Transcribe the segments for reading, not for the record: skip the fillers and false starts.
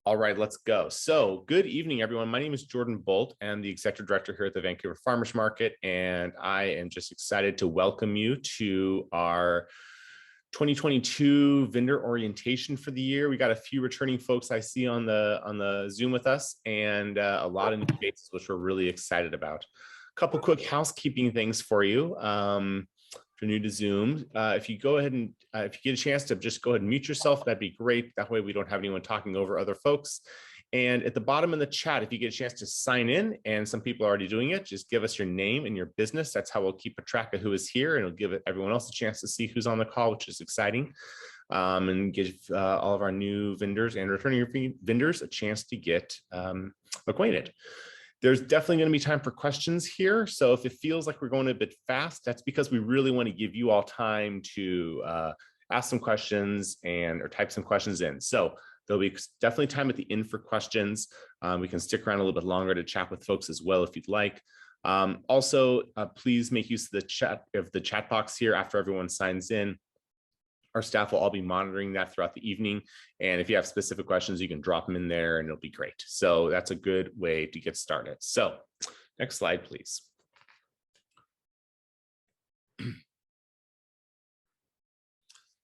All right, let's go. So good evening, everyone. My name is Jordan Bolt. I'm the Executive Director here at the Vancouver Farmers Market, and I am just excited to welcome you to our 2022 vendor orientation for the year. We got a few returning folks I see on the Zoom with us, and a lot of new faces, which we're really excited about. A couple quick housekeeping things for you. If you're new to Zoom, if you go ahead and if you get a chance to just go ahead and mute yourself, that'd be great. That way we don't have anyone talking over other folks. And at the bottom of the chat, if you get a chance to sign in, and some people are already doing it, just give us your name and your business. That's how we'll keep a track of who is here, and it'll give everyone else a chance to see who's on the call, which is exciting. And give all of our new vendors and returning vendors a chance to get acquainted. There's definitely going to be time for questions here. So if it feels like we're going a bit fast, that's because we really want to give you all time to ask some questions or type some questions in. So there'll be definitely time at the end for questions. We can stick around a little bit longer to chat with folks as well if you'd like. Also, please make use of the chat box here after everyone signs in. Our staff will all be monitoring that throughout the evening. And if you have specific questions, you can drop them in there and it'll be great. So that's a good way to get started. So next slide, please.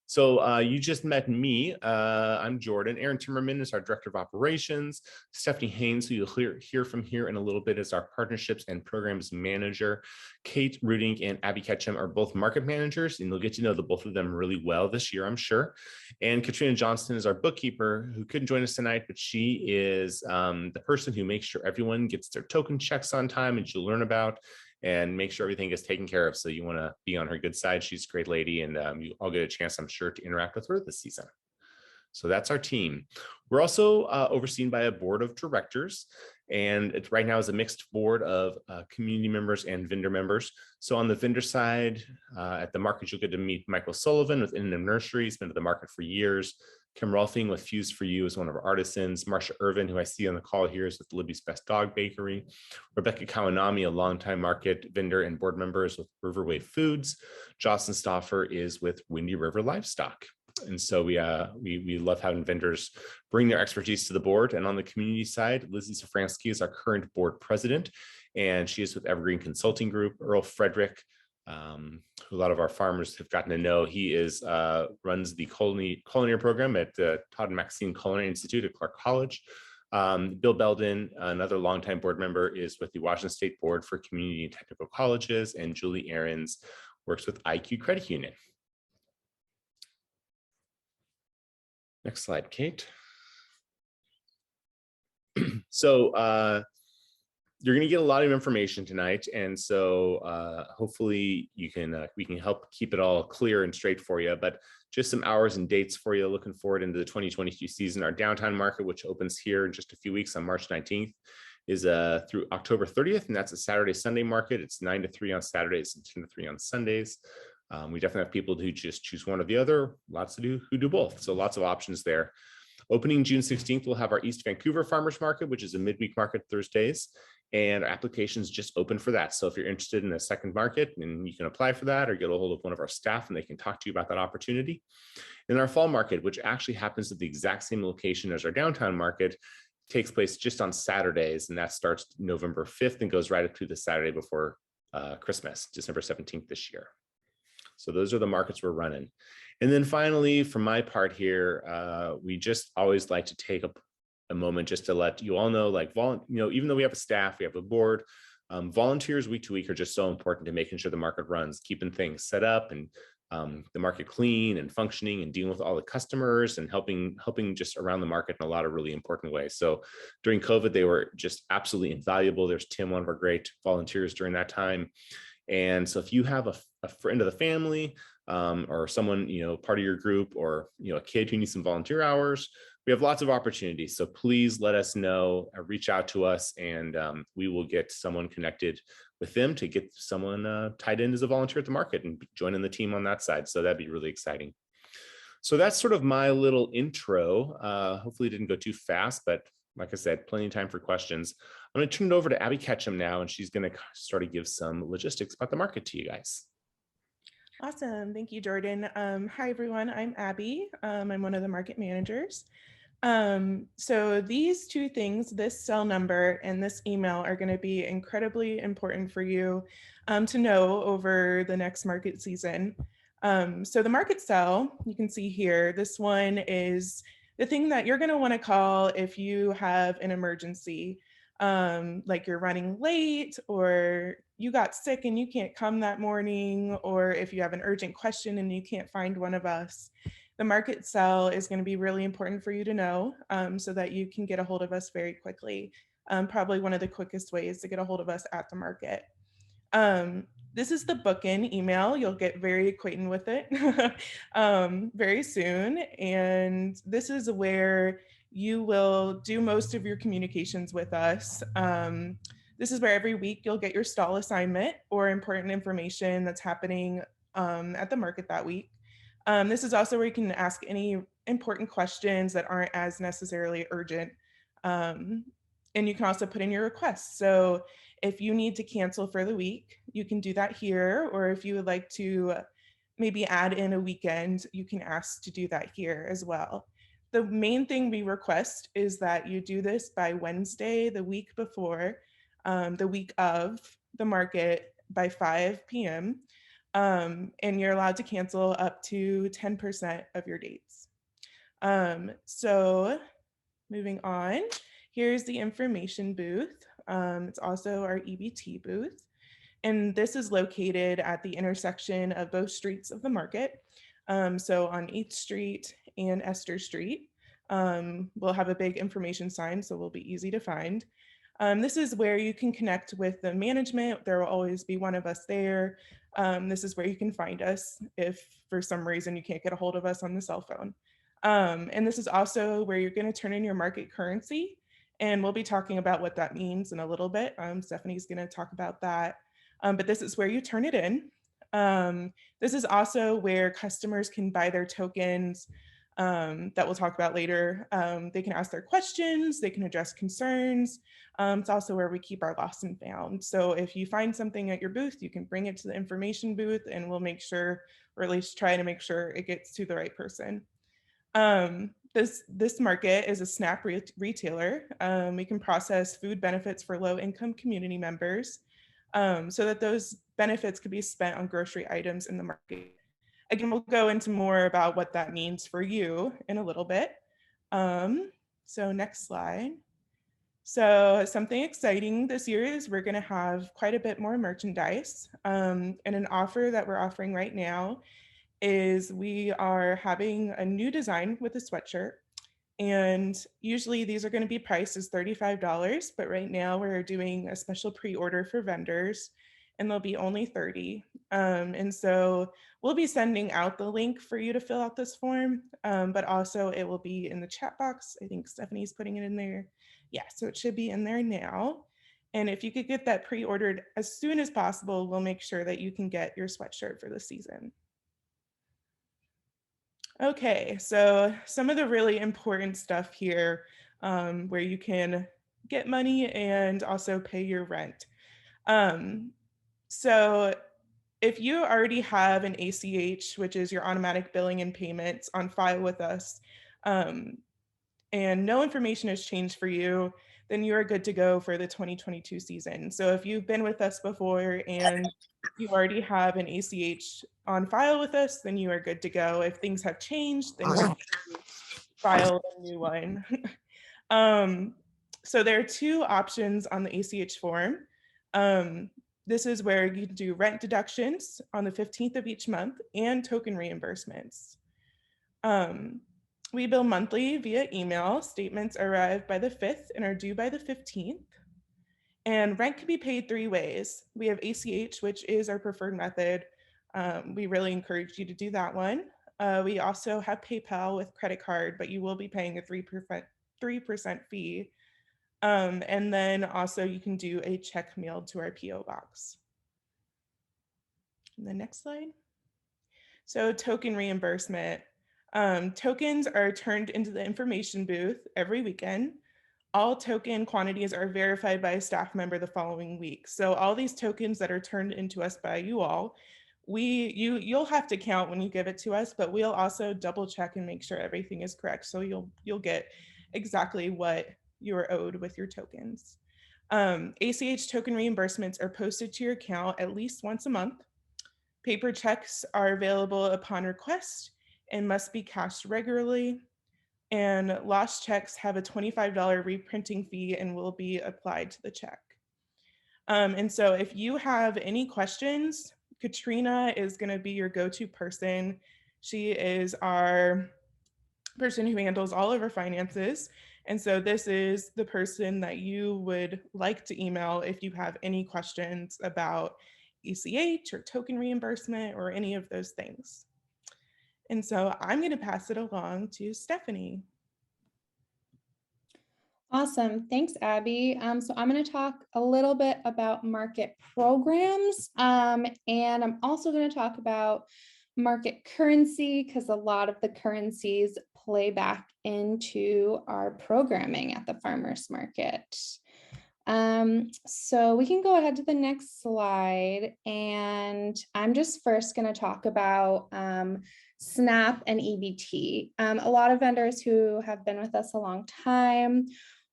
So you just met me. I'm Jordan. Aaron Timmerman is our Director of Operations. Stephanie Haynes, who you'll hear from here in a little bit, is our Partnerships and Programs Manager. Kate Rudink and Abby Ketchum are both Market Managers, and you'll get to know the both of them really well this year, I'm sure. And Katrina Johnston is our Bookkeeper, who couldn't join us tonight, but she is the person who makes sure everyone gets their token checks on time, and you'll learn about and make sure everything is taken care of. So you want to be on her good side. She's a great lady, and you all get a chance, I'm sure, to interact with her this season. So that's our team. We're also overseen by a board of directors, and it right now is a mixed board of community members and vendor members. So on the vendor side, at the market, you'll get to meet Michael Sullivan with Ingham Nursery. He's been to the market for years. Kim Rolfing with Fuse for You is one of our artisans. Marsha Irvin, who I see on the call here, is with Libby's Best Dog Bakery. Rebecca Kawanami, a longtime market vendor and board member, is with Riverway Foods. Jocelyn Stauffer is with Windy River Livestock. And so we love having vendors bring their expertise to the board. And on the community side, Lizzie Safransky is our current board president, and she is with Evergreen Consulting Group. Earl Frederick, who a lot of our farmers have gotten to know, he runs the culinary program at the Todd and Maxine Culinary Institute at Clark College. Bill Belden, another longtime board member, is with the Washington State Board for Community and Technical Colleges, and Julie Ahrens works with IQ Credit Union. Next slide, Kate. So you're going to get a lot of information tonight, and so hopefully we can help keep it all clear and straight for you. But just some hours and dates for you looking forward into the 2022 season. Our downtown market, which opens here in just a few weeks on March 19th, is through October 30th, and that's a Saturday-Sunday market. It's 9 to 3 on Saturdays and 10 to 3 on Sundays. We definitely have people who just choose one or the other, lots who do both. So lots of options there. Opening June 16th, we'll have our East Vancouver Farmers Market, which is a midweek market Thursdays, and our applications just open for that. So if you're interested in a second market, and you can apply for that or get a hold of one of our staff and they can talk to you about that opportunity. And our fall market, which actually happens at the exact same location as our downtown market, takes place just on Saturdays, and that starts November 5th and goes right up to the Saturday before Christmas, December 17th this year. So those are the markets we're running. And then finally, for my part here, we just always like to take a moment just to let you all know, like, even though we have a staff, we have a board, volunteers week to week are just so important to making sure the market runs, keeping things set up and the market clean and functioning and dealing with all the customers and helping just around the market in a lot of really important ways. So during COVID, they were just absolutely invaluable. There's Tim, one of our great volunteers during that time. And so if you have a friend of the family or someone, part of your group, or, a kid who needs some volunteer hours, we have lots of opportunities. So please let us know, reach out to us, and we will get someone connected with them to get someone tied in as a volunteer at the market and joining the team on that side. So that'd be really exciting. So that's sort of my little intro. Hopefully it didn't go too fast, but like I said, plenty of time for questions. I'm going to turn it over to Abby Ketchum now, and she's going to sort of give some logistics about the market to you guys. Awesome. Thank you, Jordan. Hi, everyone. I'm Abby. I'm one of the market managers. So these two things, this cell number and this email, are going to be incredibly important for you to know over the next market season. So the market cell, you can see here, this one is the thing that you're going to want to call if you have an emergency, like you're running late or you got sick and you can't come that morning, or if you have an urgent question and you can't find one of us. The market cell is going to be really important for you to know so that you can get a hold of us very quickly. Probably one of the quickest ways to get a hold of us at the market. This is the book-in email. You'll get very acquainted with it very soon. And this is where you will do most of your communications with us. This is where every week you'll get your stall assignment or important information that's happening at the market that week. This is also where you can ask any important questions that aren't as necessarily urgent. Um, and you can also put in your requests. So if you need to cancel for the week, you can do that here. Or if you would like to maybe add in a weekend, you can ask to do that here as well. The main thing we request is that you do this by Wednesday, the week before, the week of the market by 5 p.m. And you're allowed to cancel up to 10% of your dates. So moving on, here's the information booth. It's also our EBT booth. And this is located at the intersection of both streets of the market. So on 8th Street and Esther Street. We'll have a big information sign, so we'll be easy to find. This is where you can connect with the management. There will always be one of us there. This is where you can find us if for some reason you can't get a hold of us on the cell phone. And this is also where you're going to turn in your market currency. And we'll be talking about what that means in a little bit. Stephanie's going to talk about that. But this is where you turn it in. This is also where customers can buy their tokens that we'll talk about later. They can ask their questions, they can address concerns. It's also where we keep our lost and found. So if you find something at your booth, you can bring it to the information booth and we'll make sure, or at least try to make sure it gets to the right person. This market is a SNAP retailer. We can process food benefits for low income community members so that those benefits could be spent on grocery items in the market. Again, we'll go into more about what that means for you in a little bit. So next slide. So something exciting this year is we're going to have quite a bit more merchandise. And an offer that we're offering right now is we are having a new design with a sweatshirt. And usually these are going to be priced as $35, but right now we're doing a special pre-order for vendors and they'll be only 30. And so we'll be sending out the link for you to fill out this form, but also it will be in the chat box. I think Stephanie's putting it in there. Yeah, so it should be in there now. And if you could get that pre-ordered as soon as possible, we'll make sure that you can get your sweatshirt for the season. Okay, so some of the really important stuff here where you can get money and also pay your rent. So if you already have an ACH, which is your automatic billing and payments on file with us, and no information has changed for you, then you are good to go for the 2022 season. So if you've been with us before and you already have an ACH on file with us, then you are good to go. If things have changed, then you file a new one. So there are two options on the ACH form. This is where you can do rent deductions on the 15th of each month and token reimbursements. We bill monthly via email. Statements arrive by the 5th and are due by the 15th. And rent can be paid three ways. We have ACH, which is our preferred method. We really encourage you to do that one. We also have PayPal with credit card, but you will be paying a 3% fee. And then also you can do a check mailed to our PO box. And the next slide. So token reimbursement. Tokens are turned into the information booth every weekend. All token quantities are verified by a staff member the following week. So all these tokens that are turned into us by you all, you'll have to count when you give it to us, but we'll also double check and make sure everything is correct. So you'll get exactly what you're owed with your tokens. ACH token reimbursements are posted to your account at least once a month. Paper checks are available upon request and must be cashed regularly. And lost checks have a $25 reprinting fee and will be applied to the check. And so if you have any questions, Katrina is going to be your go-to person. She is our person who handles all of our finances. And so this is the person that you would like to email if you have any questions about ACH or token reimbursement or any of those things. And so I'm going to pass it along to Stephanie. Awesome. Thanks, Abby. So I'm going to talk a little bit about market programs. And I'm also going to talk about market currency because a lot of the currencies play back into our programming at the farmers market. So we can go ahead to the next slide. And I'm just first going to talk about SNAP and EBT. A lot of vendors who have been with us a long time,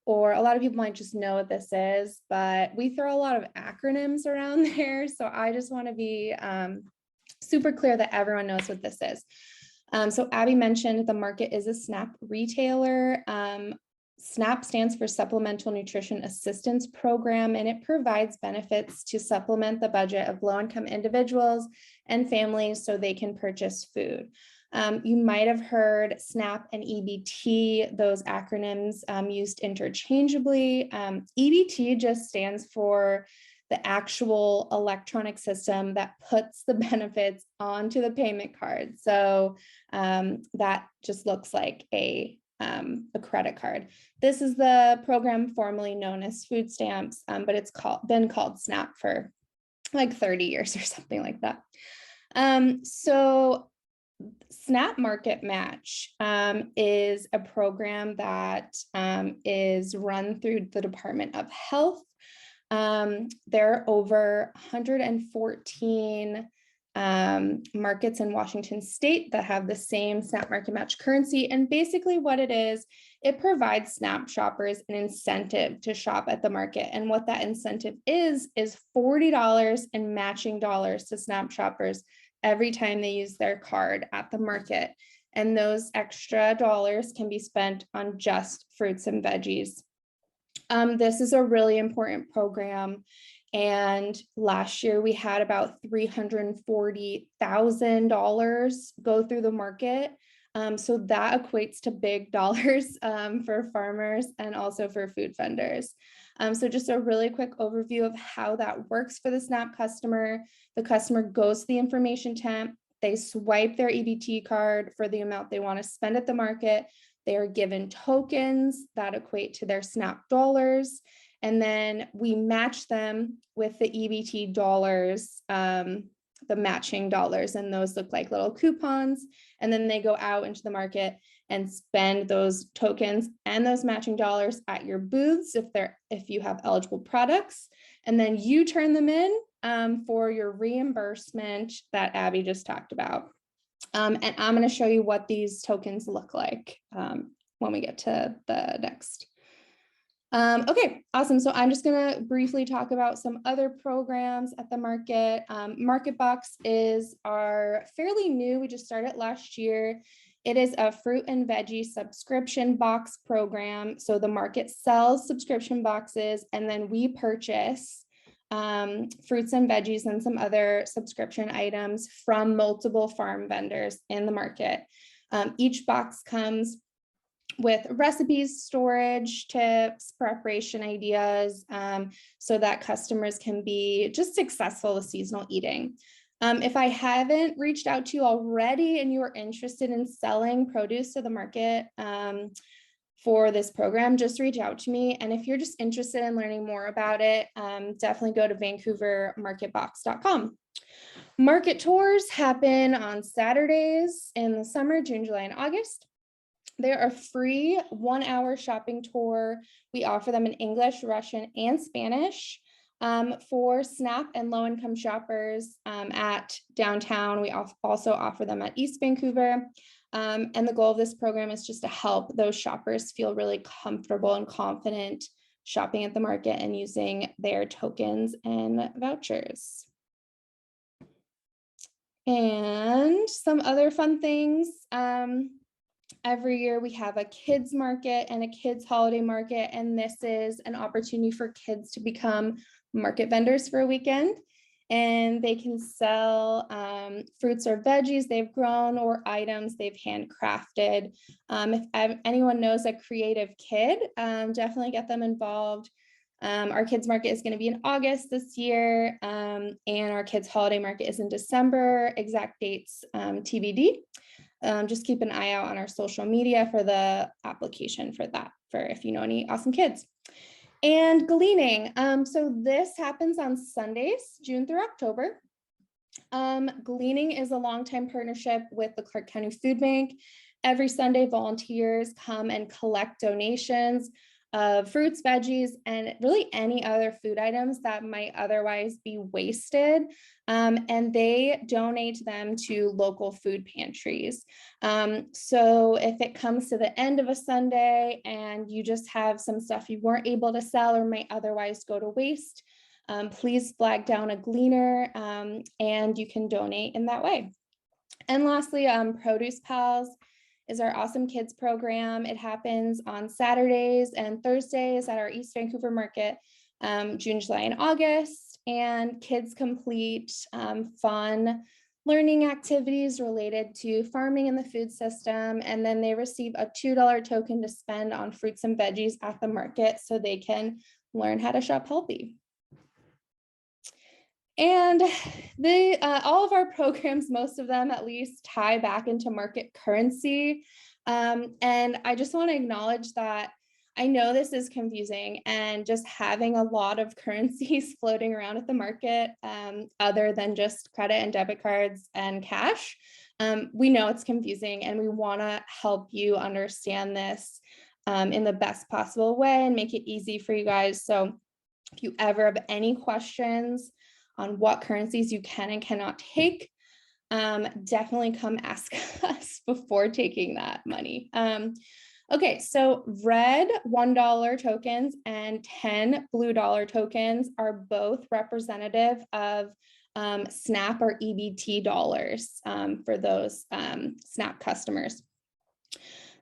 or a lot of people might just know what this is, but we throw a lot of acronyms around there. So I just want to be super clear that everyone knows what this is. So Abby mentioned the market is a SNAP retailer. SNAP stands for Supplemental Nutrition Assistance Program, and it provides benefits to supplement the budget of low-income individuals and families so they can purchase food. You might have heard SNAP and EBT, those acronyms used interchangeably. EBT just stands for the actual electronic system that puts the benefits onto the payment card. So that just looks like a credit card. This is the program formerly known as food stamps, but it's been called SNAP for like 30 years or something like that. So SNAP Market Match is a program that is run through the Department of Health. There are over 114 markets in Washington state that have the same SNAP Market Match currency. And basically what it is, it provides SNAP shoppers an incentive to shop at the market. And what that incentive is $40 in matching dollars to SNAP shoppers every time they use their card at the market. And those extra dollars can be spent on just fruits and veggies. This is a really important program. And last year we had about $340,000 go through the market. So that equates to big dollars for farmers and also for food vendors. So just a really quick overview of how that works for the SNAP customer. The customer goes to the information tent, they swipe their EBT card for the amount they want to spend at the market. They are given tokens that equate to their SNAP dollars. And then we match them with the EBT dollars, the matching dollars, and those look like little coupons. And then they go out into the market and spend those tokens and those matching dollars at your booths if you have eligible products. And then you turn them in for your reimbursement that Abby just talked about. And I'm going to show you what these tokens look like when we get to the next. Okay, awesome. So I'm just going to briefly talk about some other programs at the market. MarketBox is our fairly new, we just started last year. It is a fruit and veggie subscription box program. So the market sells subscription boxes and then we purchase fruits and veggies and some other subscription items from multiple farm vendors in the market. Each box comes with recipes, storage tips, preparation ideas, so that customers can be just successful with seasonal eating. If I haven't reached out to you already and you are interested in selling produce to the market for this program, just reach out to me. And if you're just interested in learning more about it, definitely go to VancouverMarketBox.com. Market tours happen on Saturdays in the summer, June, July, and August. They're a free 1-hour shopping tour. We offer them in English, Russian, and Spanish. For SNAP and low-income shoppers at downtown, we also offer them at East Vancouver. And the goal of this program is just to help those shoppers feel really comfortable and confident shopping at the market and using their tokens and vouchers. And some other fun things. Every year we have a kids market and a kids holiday market, and this is an opportunity for kids to become market vendors for a weekend. And they can sell fruits or veggies they've grown or items they've handcrafted. If anyone knows a creative kid, definitely get them involved. Our kids market is going to be in August this year, and our kids holiday market is in December. Exact dates TBD. Just keep an eye out on our social media for the application for that, for if you know any awesome kids. And gleaning. So this happens on Sundays, June through October. Gleaning is a longtime partnership with the Clark County Food Bank. Every Sunday, volunteers come and collect donations of fruits, veggies, and really any other food items that might otherwise be wasted. And they donate them to local food pantries. So if it comes to the end of a Sunday and you just have some stuff you weren't able to sell or might otherwise go to waste, please flag down a gleaner and you can donate in that way. And lastly, Produce Pals is our awesome kids program. It happens on Saturdays and Thursdays at our East Vancouver market, June, July, and August. And kids complete fun learning activities related to farming in the food system. And then they receive a $2 token to spend on fruits and veggies at the market so they can learn how to shop healthy. And all of our programs, most of them at least, tie back into market currency. And I just want to acknowledge that I know this is confusing, and just having a lot of currencies floating around at the market, other than just credit and debit cards and cash, we know it's confusing, and we want to help you understand this in the best possible way and make it easy for you guys. So if you ever have any questions on what currencies you can and cannot take, definitely come ask us before taking that money. Okay, so red $1 tokens and 10 blue dollar tokens are both representative of SNAP or EBT dollars for those SNAP customers.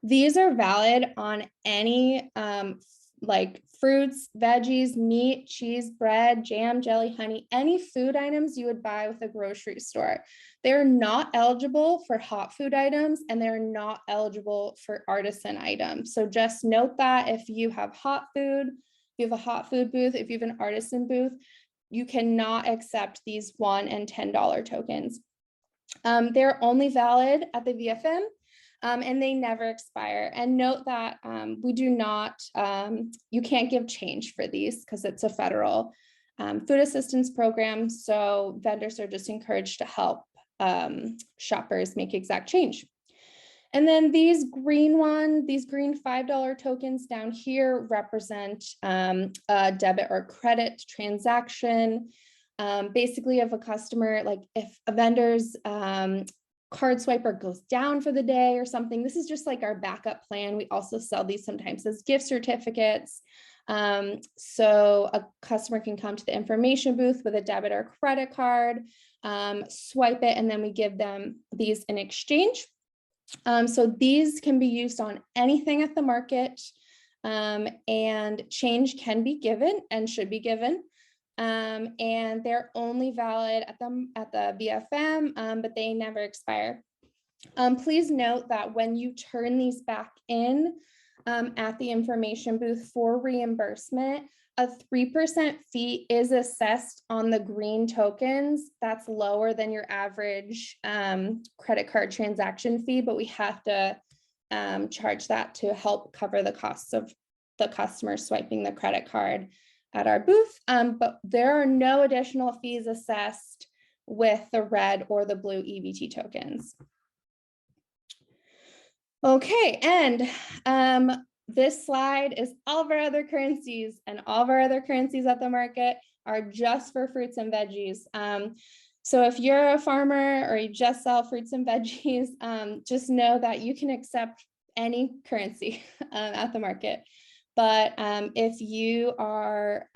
These are valid on any like fruits, veggies, meat, cheese, bread, jam, jelly, honey, any food items you would buy with a grocery store. They're not eligible for hot food items, and they're not eligible for artisan items. So just note that if you have hot food, if you have a hot food booth, if you have an artisan booth, you cannot accept these $1 and $10 tokens. They're only valid at the VFM. And they never expire. And note that we do not, you can't give change for these because it's a federal food assistance program. So vendors are just encouraged to help shoppers make exact change. And then these green $5 tokens down here represent a debit or credit transaction. Basically, if a customer, like if a vendor's card swiper goes down for the day or something, this is just like our backup plan. We also sell these sometimes as gift certificates. So a customer can come to the information booth with a debit or credit card, swipe it, and then we give them these in exchange. So these can be used on anything at the market, and change can be given and should be given. And they're only valid at the VFM, but they never expire. Please note that when you turn these back in at the information booth for reimbursement, a 3% fee is assessed on the green tokens. That's lower than your average credit card transaction fee, but we have to charge that to help cover the costs of the customer swiping the credit card at our booth, but there are no additional fees assessed with the red or the blue EBT tokens. Okay, and this slide is all of our other currencies, and all of our other currencies at the market are just for fruits and veggies. So if you're a farmer or you just sell fruits and veggies, just know that you can accept any currency at the market. But if you are,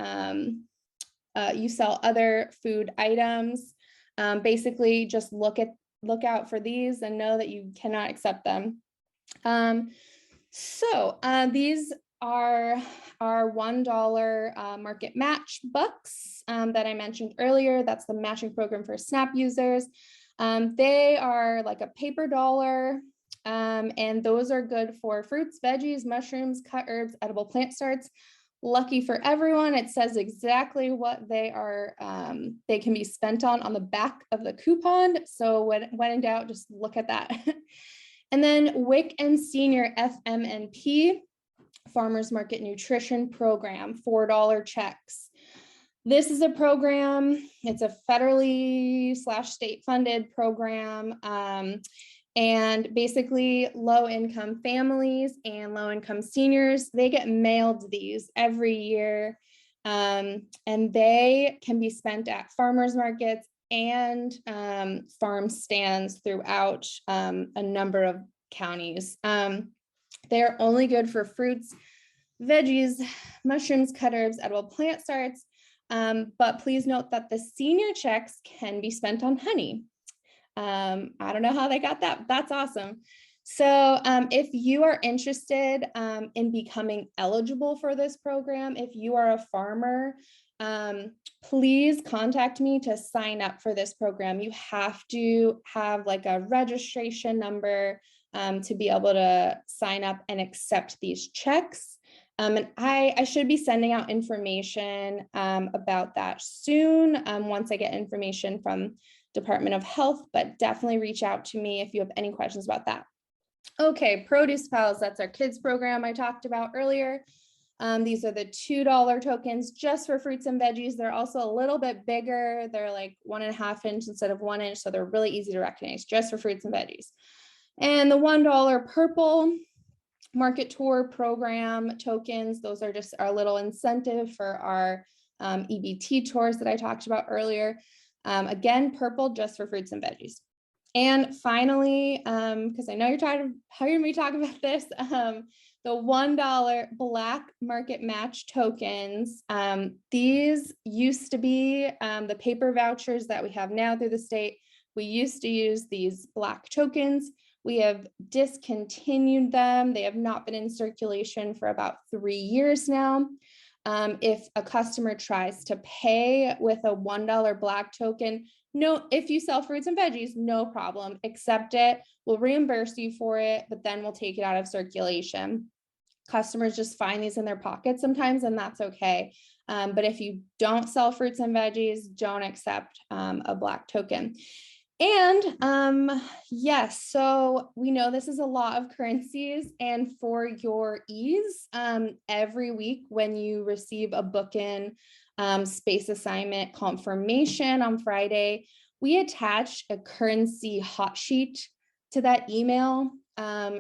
you sell other food items, basically just look out for these and know that you cannot accept them. These are our $1 market match bucks that I mentioned earlier. That's the matching program for SNAP users. They are like a paper dollar, and those are good for fruits, veggies, mushrooms, cut herbs, edible plant starts. Lucky for everyone, it says exactly what they are. They can be spent on the back of the coupon. So when in doubt, just look at that. And then WIC and Senior FMNP, Farmers Market Nutrition Program, $4 checks. This is a program, it's a federally / state funded program. And basically low income families and low income seniors, they get mailed these every year. And they can be spent at farmers markets and farm stands throughout a number of counties. They're only good for fruits, veggies, mushrooms, cut herbs, edible plant starts. But please note that the senior checks can be spent on honey. I don't know how they got that. That's awesome. So if you are interested in becoming eligible for this program, if you are a farmer, please contact me to sign up for this program. You have to have like a registration number to be able to sign up and accept these checks. And I should be sending out information about that soon once I get information from Department of Health, but definitely reach out to me if you have any questions about that. Okay, Produce Pals, that's our kids program I talked about earlier. These are the $2 tokens just for fruits and veggies. They're also a little bit bigger. They're like 1.5 inch instead of 1 inch. So they're really easy to recognize just for fruits and veggies. And the $1 purple market tour program tokens, those are just our little incentive for our EBT tours that I talked about earlier. Again, purple just for fruits and veggies. And finally, because I know you're tired of hearing me talk about this, the $1 black market match tokens. These used to be the paper vouchers that we have now through the state. We used to use these black tokens. We have discontinued them. They have not been in circulation for about 3 years now. If a customer tries to pay with a $1 black token, no, if you sell fruits and veggies, no problem, accept it. We'll reimburse you for it, but then we'll take it out of circulation. Customers just find these in their pockets sometimes, and that's okay. But if you don't sell fruits and veggies, don't accept a black token. And yes, so we know this is a lot of currencies, and for your ease, every week when you receive a book-in space assignment confirmation on Friday, we attach a currency hot sheet to that email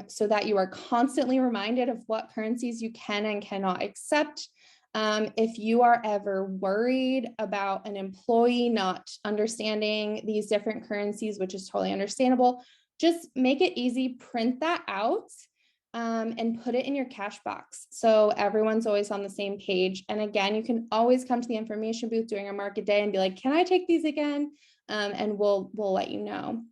so that you are constantly reminded of what currencies you can and cannot accept. If you are ever worried about an employee not understanding these different currencies, which is totally understandable, just make it easy, print that out and put it in your cash box. So everyone's always on the same page. And again, you can always come to the information booth during a market day and be like, can I take these again? And we'll let you know.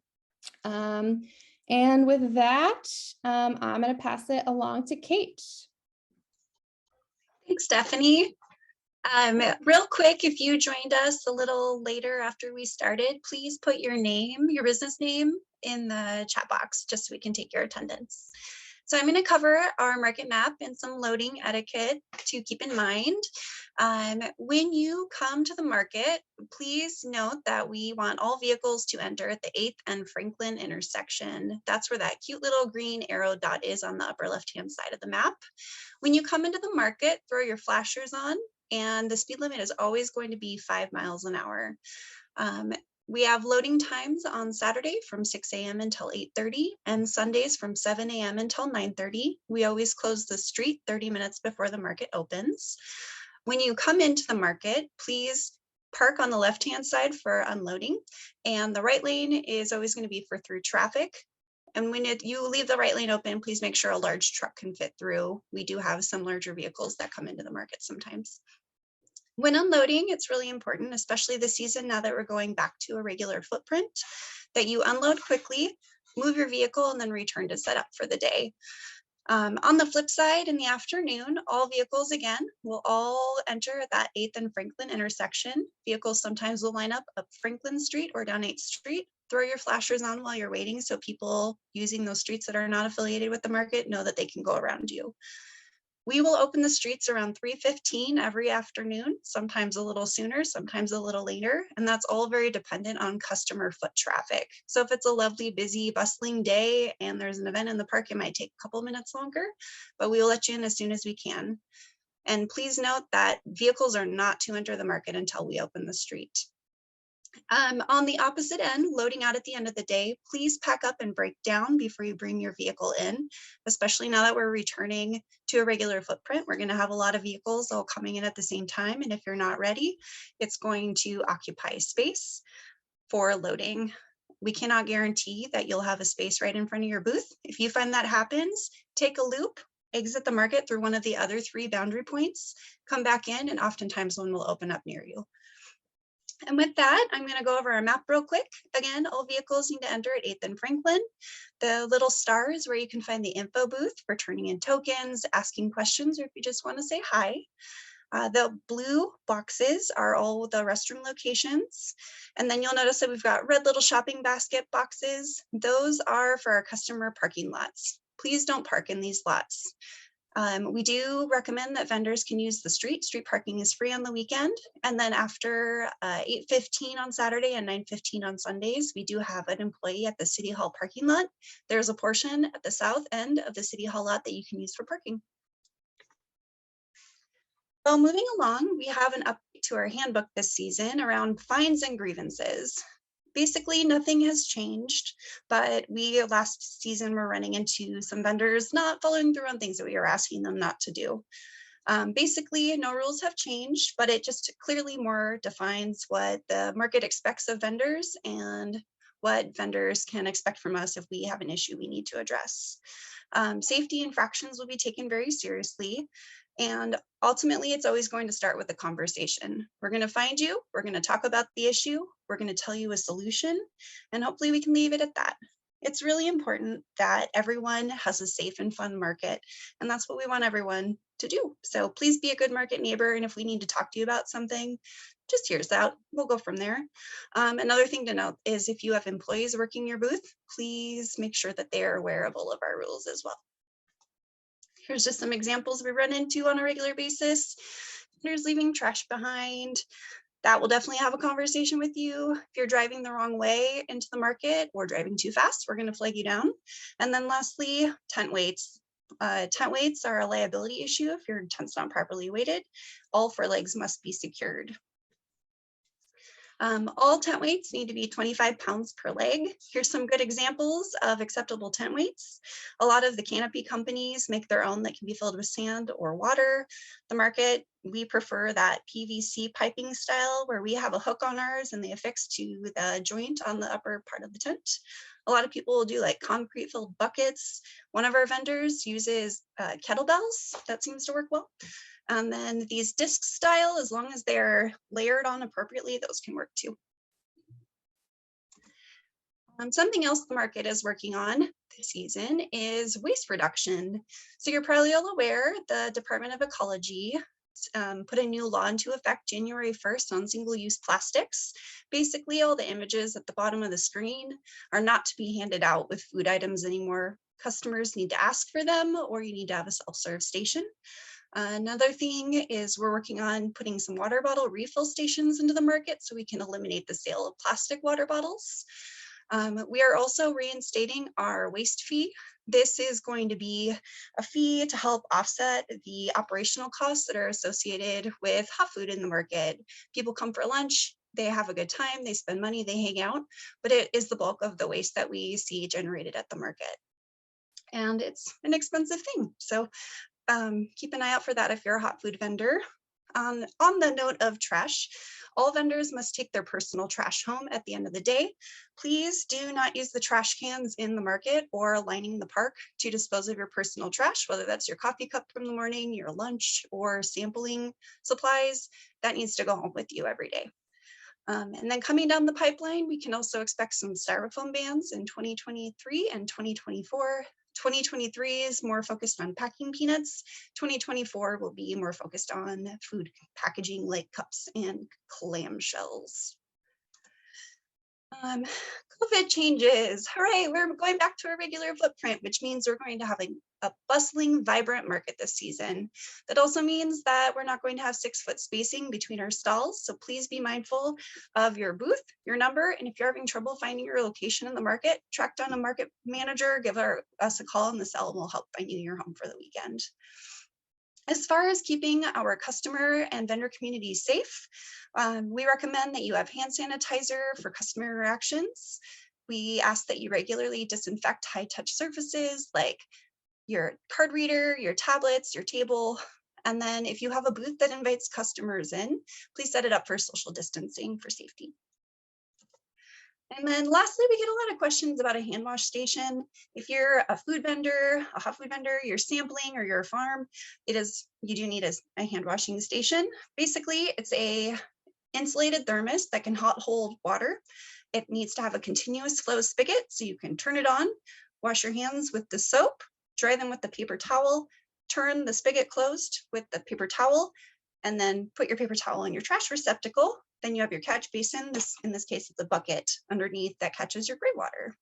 And with that, I'm going to pass it along to Kate. Thanks, Stephanie. Real quick, if you joined us a little later after we started, please put your name, your business name in the chat box, just so we can take your attendance. So I'm going to cover our market map and some loading etiquette to keep in mind. When you come to the market, please note that we want all vehicles to enter at the 8th and Franklin intersection. That's where that cute little green arrow dot is on the upper left-hand side of the map. When you come into the market, throw your flashers on, and the speed limit is always going to be 5 miles an hour. We have loading times on Saturday from 6 a.m. until 8:30 and Sundays from 7 a.m. until 9:30. We always close the street 30 minutes before the market opens. When you come into the market, please park on the left-hand side for unloading, and the right lane is always going to be for through traffic. And when you leave the right lane open, please make sure a large truck can fit through. We do have some larger vehicles that come into the market sometimes. When unloading, it's really important, especially this season, now that we're going back to a regular footprint, that you unload quickly, move your vehicle, and then return to set up for the day. On the flip side, in the afternoon, all vehicles again will all enter at that 8th and Franklin intersection. Vehicles sometimes will line up Franklin Street or down 8th Street. Throw your flashers on while you're waiting so people using those streets that are not affiliated with the market know that they can go around you. We will open the streets around 3:15 every afternoon, sometimes a little sooner, sometimes a little later, and that's all very dependent on customer foot traffic. So if it's a lovely, busy, bustling day and there's an event in the park, it might take a couple minutes longer, but we will let you in as soon as we can. And please note that vehicles are not to enter the market until we open the street. On the opposite end, loading out at the end of the day, please pack up and break down before you bring your vehicle in, especially now that we're returning to a regular footprint. We're going to have a lot of vehicles all coming in at the same time. And if you're not ready, it's going to occupy space for loading. We cannot guarantee that you'll have a space right in front of your booth. If you find that happens, take a loop, exit the market through one of the other 3 boundary points, come back in, and oftentimes one will open up near you. And with that, I'm going to go over our map real quick. Again, all vehicles need to enter at 8th and Franklin. The little star is where you can find the info booth for turning in tokens, asking questions, or if you just want to say hi. The blue boxes are all the restroom locations. And then you'll notice that we've got red little shopping basket boxes. Those are for our customer parking lots. Please don't park in these lots. We do recommend that vendors can use the street. Street parking is free on the weekend. And then after 8:15 on Saturday and 9:15 on Sundays, we do have an employee at the City Hall parking lot. There's a portion at the south end of the City Hall lot that you can use for parking. Well, moving along, we have an update to our handbook this season around fines and grievances. Basically, nothing has changed, but we last season were running into some vendors not following through on things that we were asking them not to do. Basically, no rules have changed, but it just clearly more defines what the market expects of vendors and what vendors can expect from us if we have an issue we need to address. Safety infractions will be taken very seriously. And ultimately, it's always going to start with a conversation. We're going to find you, we're going to talk about the issue, we're going to tell you a solution, and hopefully we can leave it at that. It's really important that everyone has a safe and fun market, and that's what we want everyone to do. So please be a good market neighbor, and if we need to talk to you about something, just hear us out. We'll go from there. Another thing to note is if you have employees working your booth, please make sure that they are aware of all of our rules as well. Here's just some examples we run into on a regular basis. There's leaving trash behind. That will definitely have a conversation with you. If you're driving the wrong way into the market or driving too fast, we're going to flag you down. And then lastly, tent weights. Tent weights are a liability issue if your tent's not properly weighted. All 4 legs must be secured. All tent weights need to be 25 pounds per leg. Here's some good examples of acceptable tent weights. A lot of the canopy companies make their own that can be filled with sand or water. The market, we prefer that PVC piping style where we have a hook on ours and they affix to the joint on the upper part of the tent. A lot of people will do like concrete filled buckets. One of our vendors uses kettlebells. That seems to work well. And then these disc style, as long as they're layered on appropriately, those can work too. Something else the market is working on this season is waste reduction. So you're probably all aware the Department of Ecology put a new law into effect January 1st on single-use plastics. Basically, all the images at the bottom of the screen are not to be handed out with food items anymore. Customers need to ask for them, or you need to have a self-serve station. Another thing is we're working on putting some water bottle refill stations into the market so we can eliminate the sale of plastic water bottles. We are also reinstating our waste fee. This is going to be a fee to help offset the operational costs that are associated with hot food in the market. People come for lunch, they have a good time, they spend money, they hang out, but it is the bulk of the waste that we see generated at the market. And it's an expensive thing. So keep an eye out for that if you're a hot food vendor. On the note of trash, all vendors must take their personal trash home at the end of the day. Please do not use the trash cans in the market or lining the park to dispose of your personal trash, whether that's your coffee cup from the morning, your lunch, or sampling supplies. That needs to go home with you every day. And then coming down the pipeline, we can also expect some styrofoam bans in 2023 and 2024. 2023 is more focused on packing peanuts. 2024 will be more focused on food packaging like cups and clamshells. COVID changes. Hooray, we're going back to our regular footprint, which means we're going to have a bustling, vibrant market this season. That also means that we're not going to have 6-foot spacing between our stalls. So please be mindful of your booth, your number, and if you're having trouble finding your location in the market, track down a market manager, give us a call, and the cell will help find you your home for the weekend. As far as keeping our customer and vendor community safe, we recommend that you have hand sanitizer for customer interactions. We ask that you regularly disinfect high-touch surfaces like your card reader, your tablets, your table. And then if you have a booth that invites customers in, please set it up for social distancing for safety. And then lastly, we get a lot of questions about a hand wash station. If you're a food vendor, a hot food vendor, you're sampling, or you're a farm, you do need a hand washing station. Basically, it's a insulated thermos that can hot hold water. It needs to have a continuous flow spigot so you can turn it on, wash your hands with the soap, dry them with the paper towel, turn the spigot closed with the paper towel, and then put your paper towel in your trash receptacle. Then you have your catch basin. In this case, it's a bucket underneath that catches your gray water.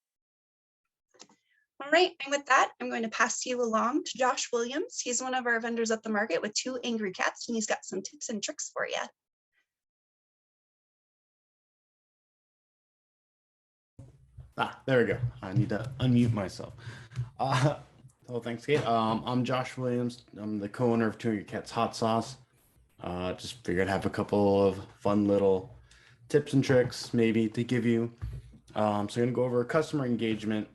All right, and with that, I'm going to pass you along to Josh Williams. He's one of our vendors at the market with 2 angry cats, and he's got some tips and tricks for you. There we go. I need to unmute myself. So thanks, Kate. I'm Josh Williams. I'm the co-owner of 2 Angry Cats Hot Sauce. Just figured I'd have a couple of fun little tips and tricks maybe to give you. So I'm going to go over customer engagement.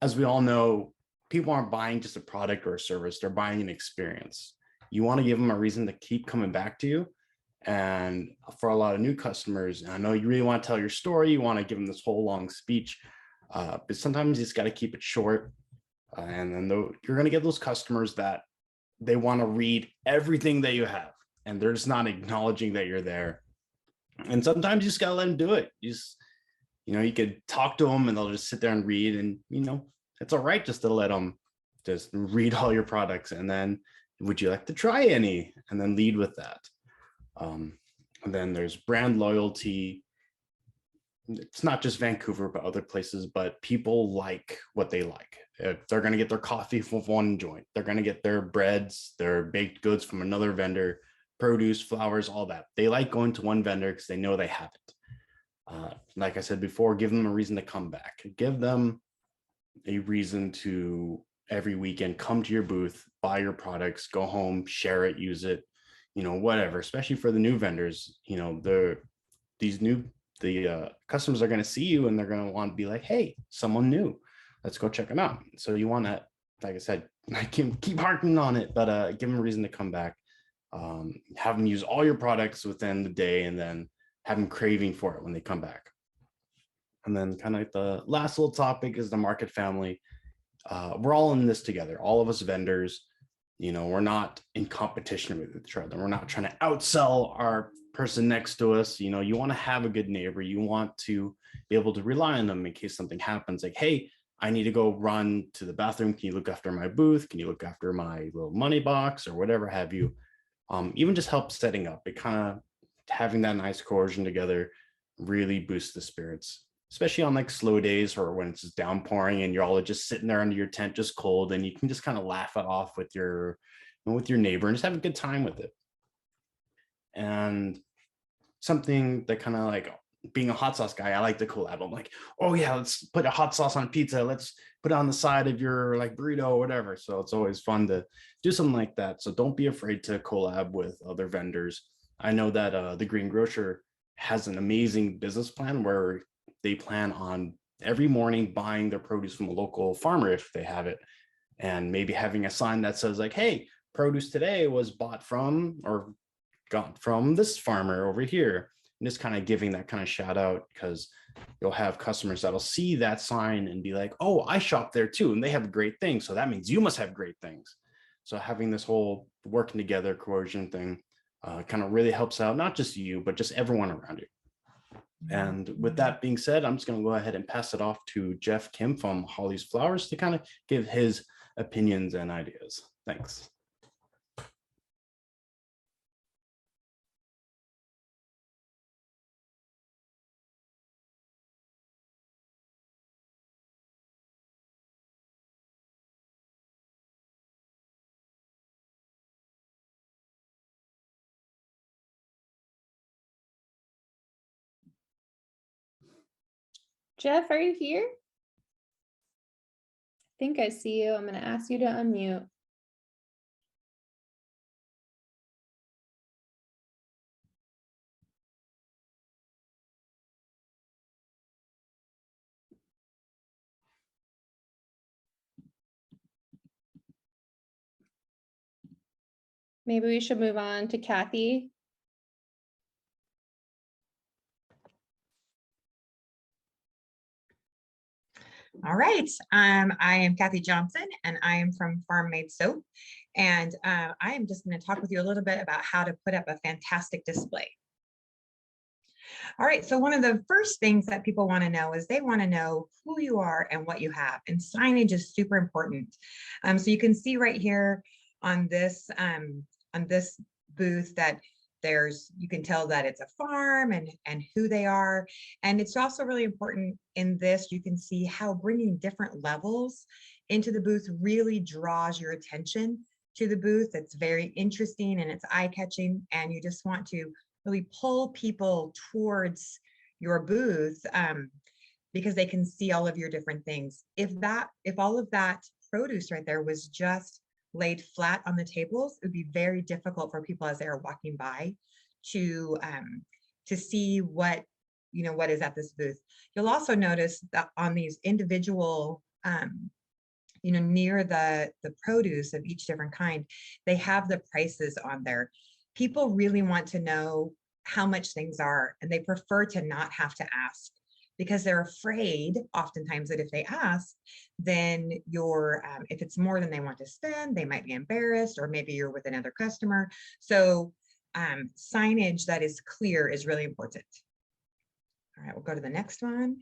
As we all know, people aren't buying just a product or a service. They're buying an experience. You want to give them a reason to keep coming back to you. And for a lot of new customers, I know you really want to tell your story. You want to give them this whole long speech, but sometimes you just got to keep it short. And then you're going to get those customers that they want to read everything that you have, and they're just not acknowledging that you're there. And sometimes you just got to let them do it. You could talk to them and they'll just sit there and read, and, it's all right just to let them just read all your products. And then, would you like to try any? And then lead with that. And then there's brand loyalty. It's not just Vancouver, but other places, but people like what they like. If they're going to get their coffee from one joint, they're going to get their breads, their baked goods from another vendor, produce, flowers, all that. They like going to one vendor because they know they have it. Like I said before, give them a reason to come back. Give them a reason to every weekend come to your booth, buy your products, go home, share it, use it, whatever. Especially for the new vendors, the customers are going to see you and they're going to want to be like, hey, someone new, let's go check them out. So you want to, like I said, I can keep harping on it, but give them a reason to come back. Have them use all your products within the day, and then have them craving for it when they come back. And then kind of like the last little topic is the market family. We're all in this together, all of us vendors. We're not in competition with each other. We're not trying to outsell our person next to us. You want to have a good neighbor. You want to be able to rely on them in case something happens. Like, hey, I need to go run to the bathroom. Can you look after my booth? Can you look after my little money box or whatever have you? Even just help setting up. It kind of having that nice cohesion together really boosts the spirits, especially on like slow days or when it's just downpouring and you're all just sitting there under your tent, just cold, and you can just kind of laugh it off with your neighbor and just have a good time with it. And something that kind of like, being a hot sauce guy, I like to collab. I'm like, oh yeah, let's put a hot sauce on pizza. Let's put it on the side of your like burrito or whatever. So it's always fun to do something like that. So don't be afraid to collab with other vendors. I know that the Green Grocer has an amazing business plan where they plan on every morning buying their produce from a local farmer if they have it, and maybe having a sign that says like, hey, produce today was bought from or got from this farmer over here. And just kind of giving that kind of shout out, because you'll have customers that'll see that sign and be like, oh, I shop there too, and they have great things, so that means you must have great things. So having this whole working together coercion thing kind of really helps out, not just you, but just everyone around you. And with that being said, I'm just going to go ahead and pass it off to Jeff Kim from Holly's Flowers to kind of give his opinions and ideas. Thanks. Jeff, are you here? I think I see you. I'm going to ask you to unmute. Maybe we should move on to Kathy. All right, I am Kathy Johnson, and I am from Farm Made Soap, and I am just going to talk with you a little bit about how to put up a fantastic display. All right, so one of the first things that people want to know is they want to know who you are and what you have, and signage is super important. So you can see right here on this booth that you can tell that it's a farm and who they are. And it's also really important in this, you can see how bringing different levels into the booth really draws your attention to the booth. It's very interesting and it's eye-catching, and you just want to really pull people towards your booth because they can see all of your different things. If all of that produce right there was just laid flat on the tables, it would be very difficult for people as they are walking by to see what is at this booth. You'll also notice that on these individual near the produce of each different kind, they have the prices on there. People really want to know how much things are, and they prefer to not have to ask, because they're afraid oftentimes that if they ask, then if it's more than they want to spend, they might be embarrassed, or maybe you're with another customer. So signage that is clear is really important. All right, we'll go to the next one.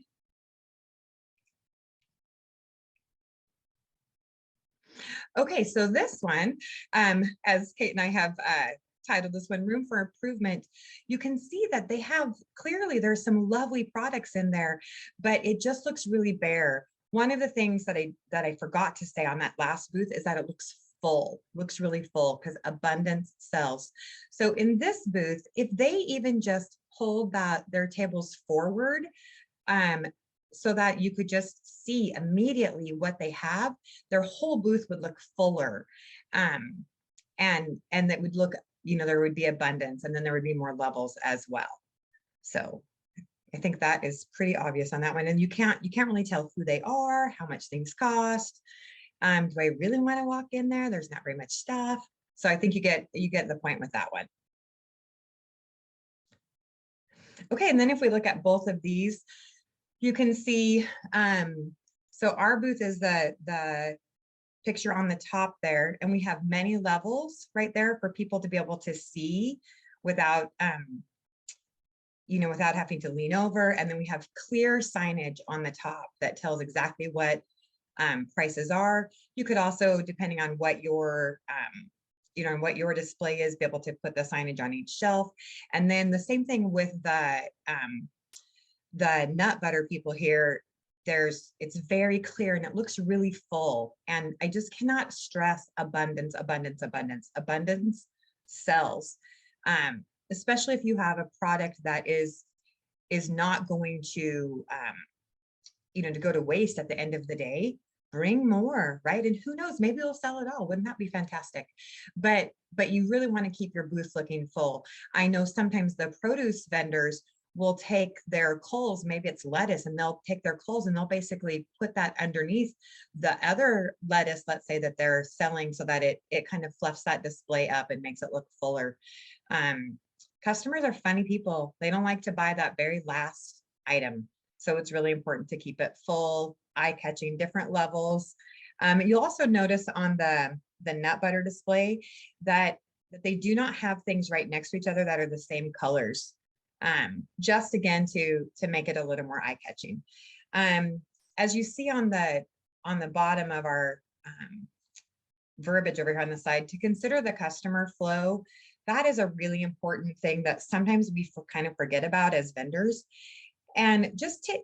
Okay, so this one, as Kate and I have titled this one Room for Improvement, you can see that they have, clearly there's some lovely products in there, but it just looks really bare. One of the things that I forgot to say on that last booth is that it looks full, looks really full, because abundance sells. So in this booth, if they even just pulled their tables forward, so that you could just see immediately what they have, their whole booth would look fuller, and that would look, there would be abundance, and then there would be more levels as well. So I think that is pretty obvious on that one. And you can't really tell who they are, how much things cost. Do I really want to walk in there? There's not very much stuff. So I think you get the point with that one. Okay, and then if we look at both of these, you can see, so our booth is the picture on the top there, and we have many levels right there for people to be able to see without without having to lean over. And then we have clear signage on the top that tells exactly what prices are. You could also, depending on what your what your display is, be able to put the signage on each shelf. And then the same thing with the nut butter people here. It's very clear and it looks really full. And I just cannot stress abundance, abundance, abundance. Abundance sells, especially if you have a product that is not going to, to go to waste at the end of the day. Bring more, right? And who knows, maybe you'll sell it all. Wouldn't that be fantastic? But you really want to keep your booth looking full. I know sometimes the produce vendors will take their coals, maybe it's lettuce, and they'll take their coals and they'll basically put that underneath the other lettuce, let's say, that they're selling, so that it kind of fluffs that display up and makes it look fuller. Customers are funny people. They don't like to buy that very last item. So it's really important to keep it full, eye-catching, different levels. You'll also notice on the nut butter display that they do not have things right next to each other that are the same colors. Just again to make it a little more eye-catching. As you see on the bottom of our verbiage over here on the side, to consider the customer flow, that is a really important thing that sometimes we kind of forget about as vendors. And just to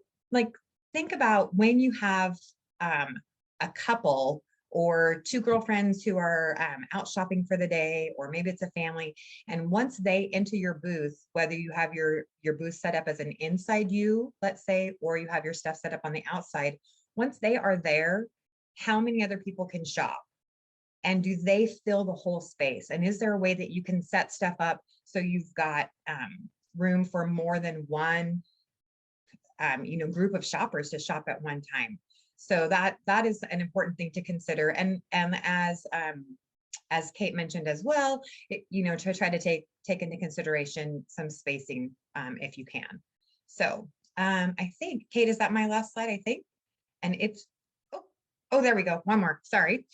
think about when you have a couple or two girlfriends who are out shopping for the day, or maybe it's a family, and once they enter your booth, whether you have your booth set up as an inside view, let's say, or you have your stuff set up on the outside, once they are there, how many other people can shop? And do they fill the whole space? And is there a way that you can set stuff up so you've got room for more than one group of shoppers to shop at one time? So that is an important thing to consider. And as Kate mentioned as well, to try to take into consideration some spacing if you can. So I think, Kate, is that my last slide, I think? And it's, oh, there we go. One more, sorry.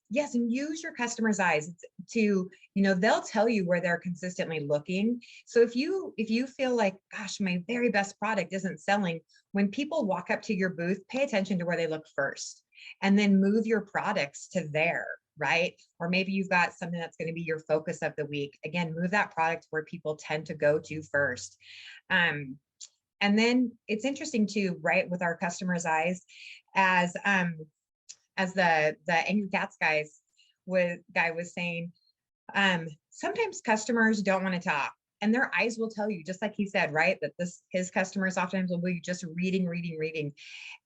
Yes, and use your customer's eyes to, they'll tell you where they're consistently looking. So if you feel like, gosh, my very best product isn't selling, when people walk up to your booth, pay attention to where they look first, and then move your products to there, right? Or maybe you've got something that's going to be your focus of the week. Again, move that product where people tend to go to first. And then it's interesting too, right, with our customers' eyes, as the Angry Cats guy was saying, sometimes customers don't want to talk, and their eyes will tell you, just like he said, right, that his customers oftentimes will be just reading.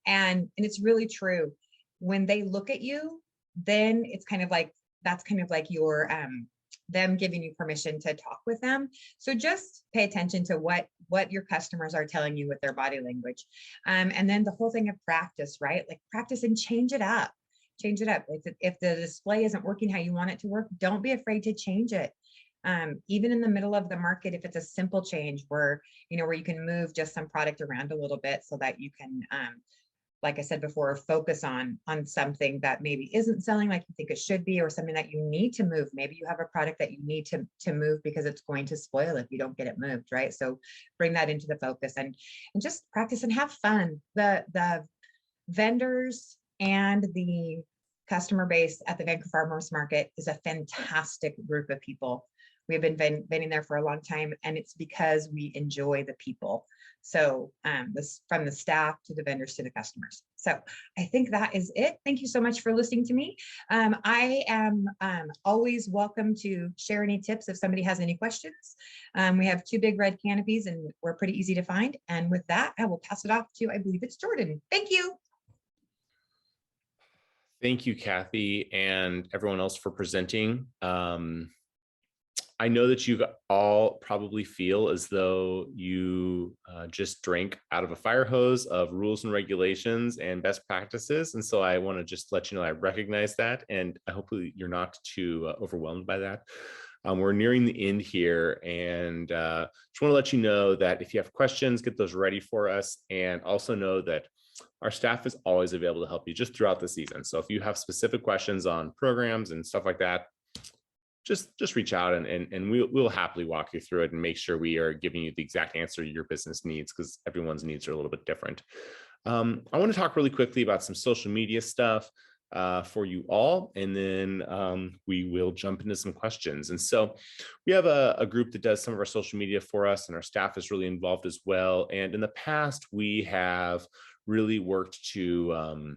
And it's really true. When they look at you, then it's kind of like, that's kind of like your, them giving you permission to talk with them. So just pay attention to what your customers are telling you with their body language. And then the whole thing of practice, right? Like practice and change it up. Change it up. If the display isn't working how you want it to work, don't be afraid to change it. Even in the middle of the market, if it's a simple change where you can move just some product around a little bit so that you can, like I said before, focus on something that maybe isn't selling like you think it should be, or something that you need to move. Maybe you have a product that you need to move because it's going to spoil if you don't get it moved, right? So bring that into the focus and just practice and have fun. The vendors and the customer base at the Vancouver Farmers Market is a fantastic group of people. We have been vending there for a long time, and it's because we enjoy the people. So this, from the staff to the vendors to the customers. So I think that is it. Thank you so much for listening to me. I am always welcome to share any tips if somebody has any questions. We have two big red canopies and we're pretty easy to find. And with that, I will pass it off to, I believe it's Jordan. Thank you. Thank you, Kathy, and everyone else for presenting. I know that you all probably feel as though you just drank out of a fire hose of rules and regulations and best practices. And so I want to just let you know I recognize that, and hopefully you're not too overwhelmed by that. We're nearing the end here, and just want to let you know that if you have questions, get those ready for us, and also know that our staff is always available to help you just throughout the season. So if you have specific questions on programs and stuff like that, just reach out and we'll happily walk you through it and make sure we are giving you the exact answer your business needs, because everyone's needs are a little bit different. I want to talk really quickly about some social media stuff for you all, and then we will jump into some questions. And so we have a group that does some of our social media for us, and our staff is really involved as well. And in the past, we have really worked to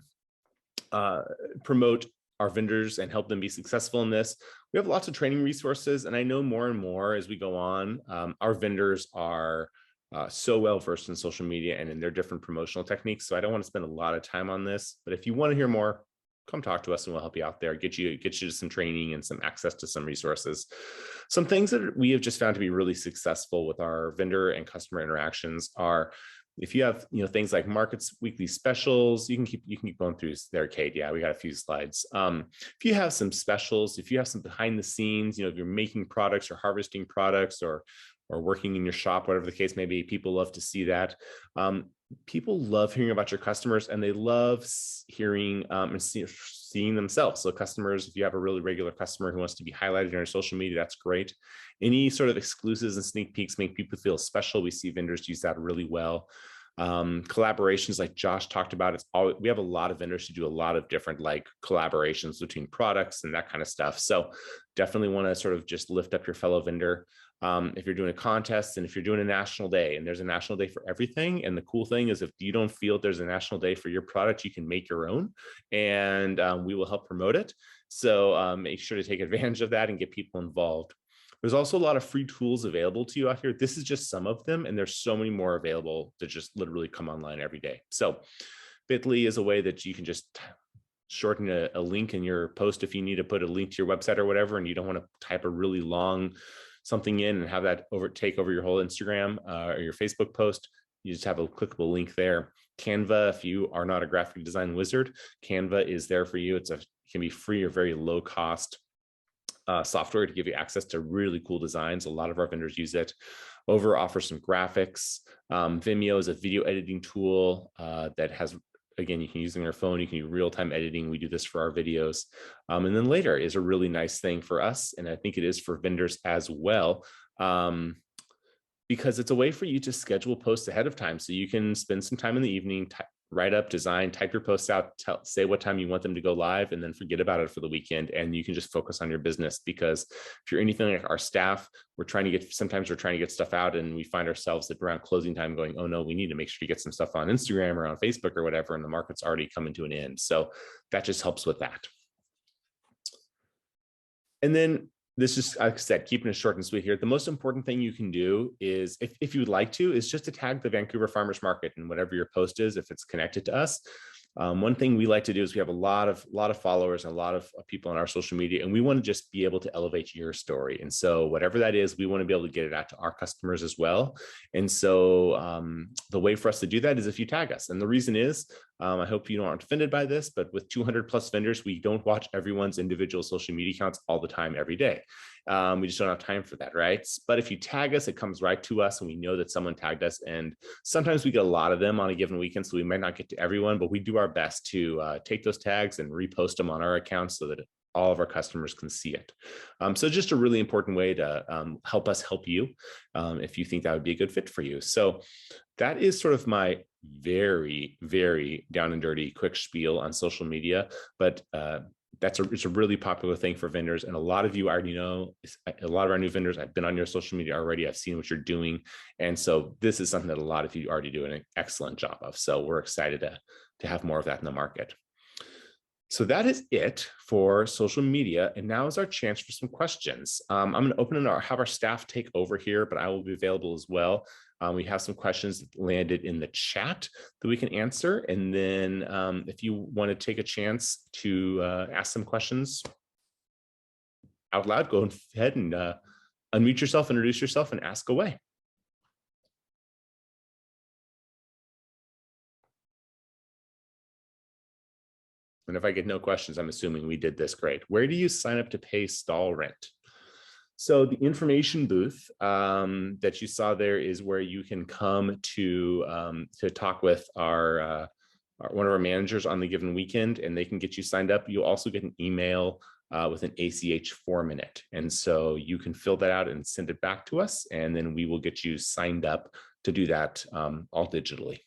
promote our vendors and help them be successful in this. We have lots of training resources, and I know more and more as we go on, our vendors are so well versed in social media and in their different promotional techniques. So I don't want to spend a lot of time on this, but if you want to hear more, come talk to us and we'll help you out there, get you to some training and some access to some resources. Some things that we have just found to be really successful with our vendor and customer interactions are, if you have, things like markets, weekly specials, you can keep going through there, Kate. Yeah, we got a few slides. If you have some specials, if you have some behind the scenes, if you're making products or harvesting products or working in your shop, whatever the case may be, people love to see that. People love hearing about your customers, and they love hearing and seeing themselves. So customers, if you have a really regular customer who wants to be highlighted in your social media, that's great. Any sort of exclusives and sneak peeks make people feel special. We see vendors use that really well. Collaborations like Josh talked about, we have a lot of vendors who do a lot of different like collaborations between products and that kind of stuff. So definitely want to sort of just lift up your fellow vendor. If you're doing a contest and if you're doing a national day, and there's a national day for everything. And the cool thing is, if you don't feel there's a national day for your product, you can make your own, and we will help promote it. So make sure to take advantage of that and get people involved. There's also a lot of free tools available to you out here. This is just some of them, and there's so many more available that just literally come online every day. So Bitly is a way that you can just shorten a link in your post if you need to put a link to your website or whatever, and you don't want to type a really long something in and have that take over your whole Instagram or your Facebook post. You just have a clickable link there. Canva, if you are not a graphic design wizard, Canva is there for you. It can be free or very low cost software to give you access to really cool designs. A lot of our vendors use it. Over offers some graphics. Vimeo is a video editing tool that has, again, you can use it on your phone. You can do real-time editing. We do this for our videos. And then Later is a really nice thing for us, and I think it is for vendors as well, because it's a way for you to schedule posts ahead of time. So you can spend some time in the evening, write up, design, type your posts out, say what time you want them to go live, and then forget about it for the weekend. And you can just focus on your business, because if you're anything like our staff, sometimes we're trying to get stuff out, and we find ourselves at around closing time going, oh no, we need to make sure to get some stuff on Instagram or on Facebook or whatever, and the market's already coming to an end. So that just helps with that. And then this is, like I said, keeping it short and sweet here. The most important thing you can do is, if you would like to, is just to tag the Vancouver Farmers Market in whatever your post is, if it's connected to us. One thing we like to do is we have a lot of followers and a lot of people on our social media, and we want to just be able to elevate your story. And so whatever that is, we want to be able to get it out to our customers as well. And so the way for us to do that is if you tag us. And the reason is, I hope you aren't offended by this, but with 200 plus vendors, we don't watch everyone's individual social media accounts all the time, every day. We just don't have time for that, right? But if you tag us, it comes right to us, and we know that someone tagged us. And sometimes we get a lot of them on a given weekend, so we might not get to everyone, but we do our best to take those tags and repost them on our accounts so that all of our customers can see it. So just a really important way to help us help you if you think that would be a good fit for you. So that is sort of my very, very down and dirty quick spiel on social media, but it's a really popular thing for vendors. And a lot of you already know, a lot of our new vendors, I've been on your social media already. I've seen what you're doing. And so this is something that a lot of you already do an excellent job of. So we're excited to have more of that in the market. So that is it for social media. And now is our chance for some questions. I'm going to open it, have our staff take over here, but I will be available as well. We have some questions that landed in the chat that we can answer. And then if you want to take a chance to ask some questions out loud, go ahead and unmute yourself, introduce yourself, and ask away. And if I get no questions, I'm assuming we did this great. Where do you sign up to pay stall rent? So the information booth that you saw there is where you can come to talk with one of our managers on the given weekend, and they can get you signed up. You'll also get an email with an ACH form in it. And so you can fill that out and send it back to us, and then we will get you signed up to do that all digitally.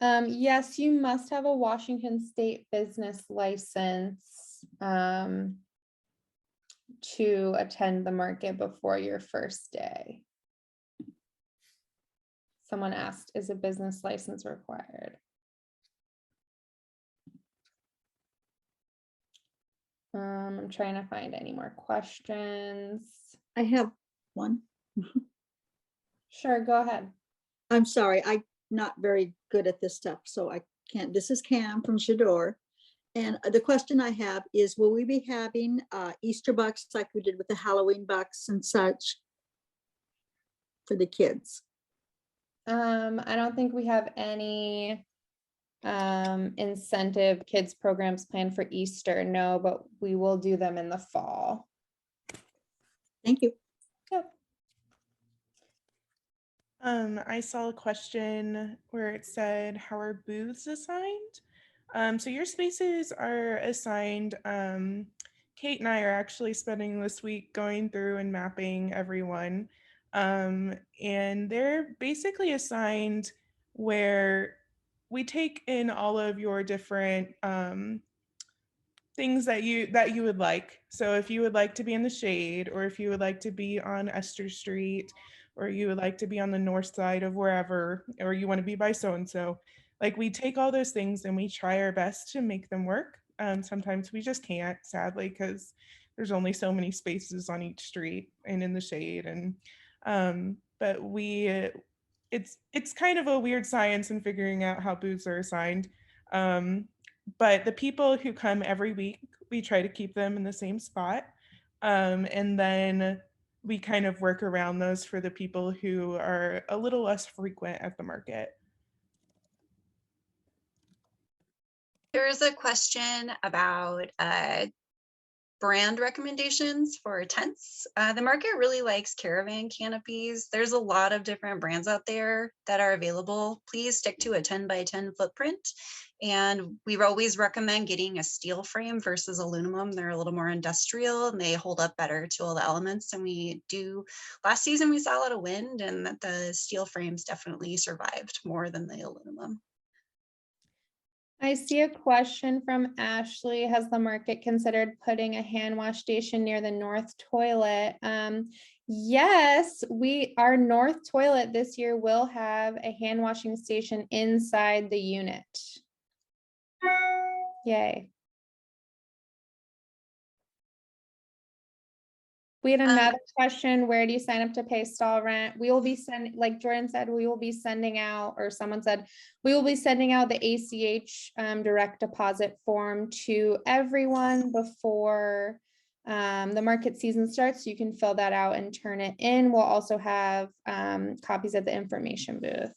Yes, you must have a Washington State business license to attend the market before your first day. Someone asked, is a business license required? I'm trying to find any more questions. I have one. Sure, go ahead. I'm sorry, I'm not very good at this stuff, so I can't. This is Cam from Shador. And the question I have is, will we be having Easter bucks like we did with the Halloween bucks and such for the kids? I don't think we have any incentive kids programs planned for Easter, no, but we will do them in the fall. Thank you. Yep. I saw a question where it said, how are booths assigned? So your spaces are assigned. Kate and I are actually spending this week going through and mapping everyone. And they're basically assigned where we take in all of your different things that you would like. So if you would like to be in the shade, or if you would like to be on Esther Street, or you would like to be on the north side of wherever, or you want to be by so-and-so, like we take all those things and we try our best to make them work. Sometimes we just can't, sadly, because there's only so many spaces on each street and in the shade. And but it's kind of a weird science in figuring out how booths are assigned. But the people who come every week, we try to keep them in the same spot. And then we kind of work around those for the people who are a little less frequent at the market. There is a question about brand recommendations for tents. The market really likes caravan canopies. There's a lot of different brands out there that are available. Please stick to a 10 by 10 footprint. And we always recommend getting a steel frame versus aluminum. They're a little more industrial and they hold up better to all the elements. And we do, last season we saw a lot of wind, and the steel frames definitely survived more than the aluminum. I see a question from Ashley. Has the market considered putting a hand wash station near the north toilet? Yes, our north toilet this year will have a hand washing station inside the unit. Yay. We had another question. Where do you sign up to pay stall rent? We will be sending, like Jordan said, we will be sending out, or someone said, we will be sending out the ACH direct deposit form to everyone before the market season starts. You can fill that out and turn it in. We'll also have copies at the information booth.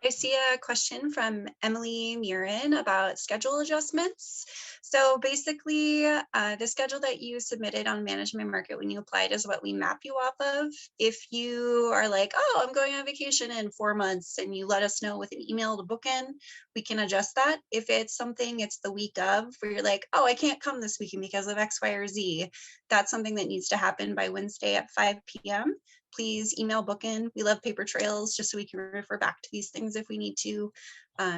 I see a question from Emily Murin about schedule adjustments. So basically, the schedule that you submitted on Management Market when you applied is what we map you off of. If you are like, oh, I'm going on vacation in 4 months, and you let us know with an email to book in, we can adjust that. If it's something it's the week of, where you're like, oh, I can't come this weekend because of X, Y, or Z, that's something that needs to happen by Wednesday at 5 p.m. Please email bookin. We love paper trails just so we can refer back to these things if we need to.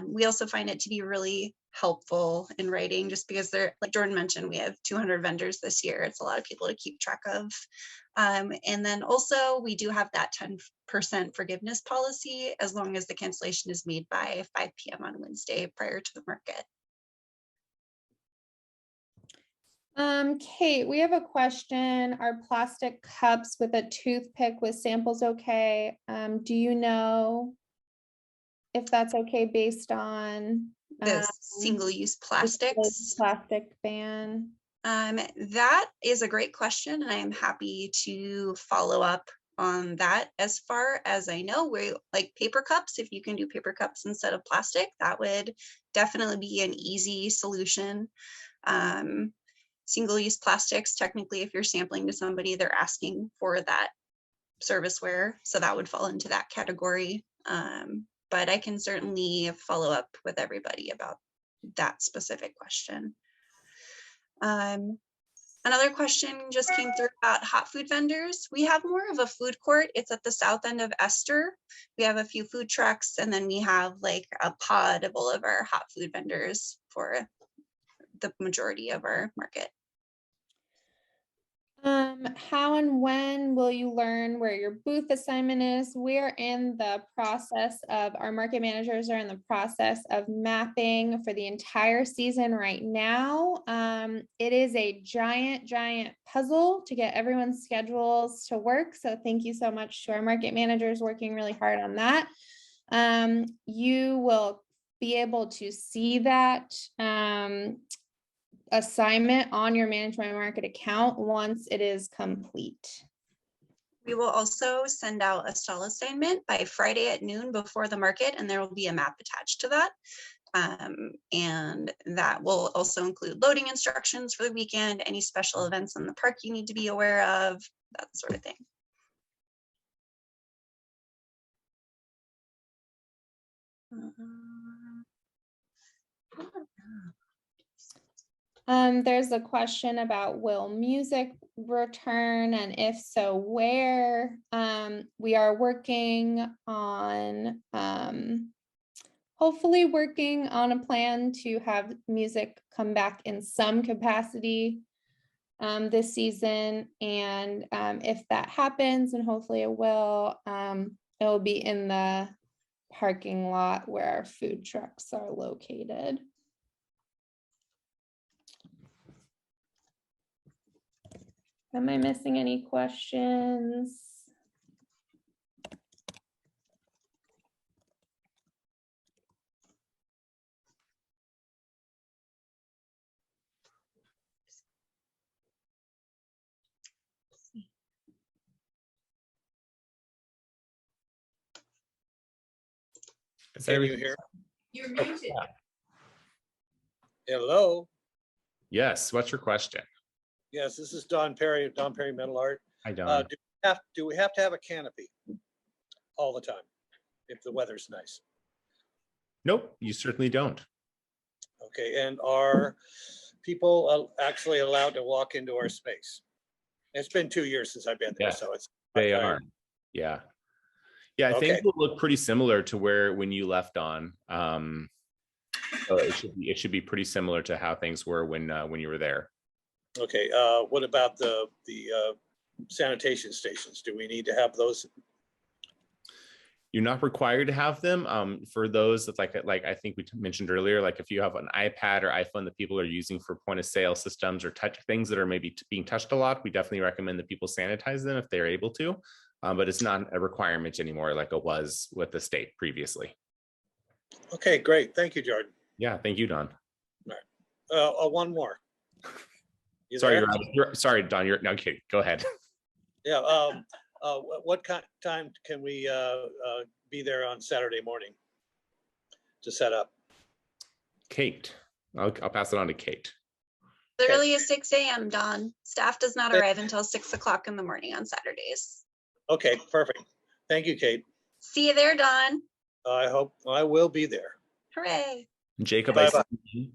We also find it to be really helpful in writing, just because they're, like Jordan mentioned, we have 200 vendors this year. It's a lot of people to keep track of. And then also we do have that 10% forgiveness policy as long as the cancellation is made by 5 p.m. on Wednesday prior to the market. Kate, we have a question. Are plastic cups with a toothpick with samples okay? Do you know if that's okay based on The single-use plastics. Plastic ban? That is a great question, and I am happy to follow up on that. As far as I know, we like paper cups. If you can do paper cups instead of plastic, that would definitely be an easy solution. Single-use plastics, technically, if you're sampling to somebody, they're asking for that serviceware, so that would fall into that category. But I can certainly follow up with everybody about that specific question. Another question just came through about hot food vendors. We have more of a food court. It's at the south end of Esther. We have a few food trucks, and then we have like a pod of all of our hot food vendors for the majority of our market. How and when will you learn where your booth assignment is? We're in the process of, our market managers are in the process of mapping for the entire season right now. It is a giant puzzle to get everyone's schedules to work. So thank you so much to our market managers working really hard on that. You will be able to see that assignment on your Manage My Market account once it is complete. We will also send out a stall assignment by Friday at noon before the market, and there will be a map attached to that. And that will also include loading instructions for the weekend, any special events in the park you need to be aware of, that sort of thing. There's a question about, will music return, and if so, where? We are working on, hopefully working on a plan to have music come back in some capacity this season. And if that happens, and hopefully it will be in the parking lot where our food trucks are located. Am I missing any questions? Can you hear? You're muted. Hello. Yes, what's your question? Yes, this is Don Perry of Don Perry Metal Art. Hi, Don. Do we have to have a canopy all the time if the weather's nice? Nope, you certainly don't. Okay, and are people actually allowed to walk into our space? It's been 2 years since I've been there, Yes, so it's. They are. Yeah. Yeah, I Okay. think it'll look pretty similar to when you left on. So it should be pretty similar to how things were when you were there. Okay, what about the sanitation stations? Do we need to have those? You're not required to have them. For those that like I think we mentioned earlier, like if you have an iPad or iPhone that people are using for point of sale systems or touch things that are maybe being touched a lot, we definitely recommend that people sanitize them if they're able to. But it's not a requirement anymore like it was with the state previously. Okay, great. Thank you, Jordan. Yeah, thank you, Don. One more. You Sorry, there? you're sorry, Don. You're no, okay. Go ahead. Yeah. What time can we be there on Saturday morning to set up? Kate, I'll pass it on to Kate. Literally is 6 a.m. Dawn. Staff does not arrive until 6 o'clock in the morning on Saturdays. Okay, perfect. Thank you, Kate. See you there, Dawn. I hope I will be there. Hooray. Jacob, Bye-bye.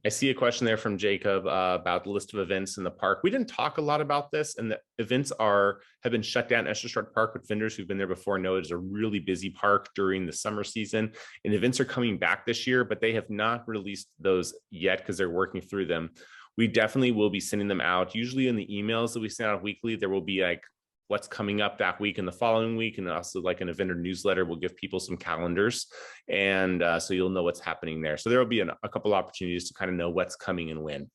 I see a question there from Jacob about the list of events in the park. We didn't talk a lot about this, and the events have been shut down. Estrustart Park, with vendors who've been there before know it's a really busy park during the summer season, and events are coming back this year, but they have not released those yet because they're working through them. We definitely will be sending them out. Usually in the emails that we send out weekly, there will be like what's coming up that week and the following week, and also like in a vendor newsletter, we'll give people some calendars, and so you'll know what's happening there. So there will be a couple opportunities to kind of know what's coming and when.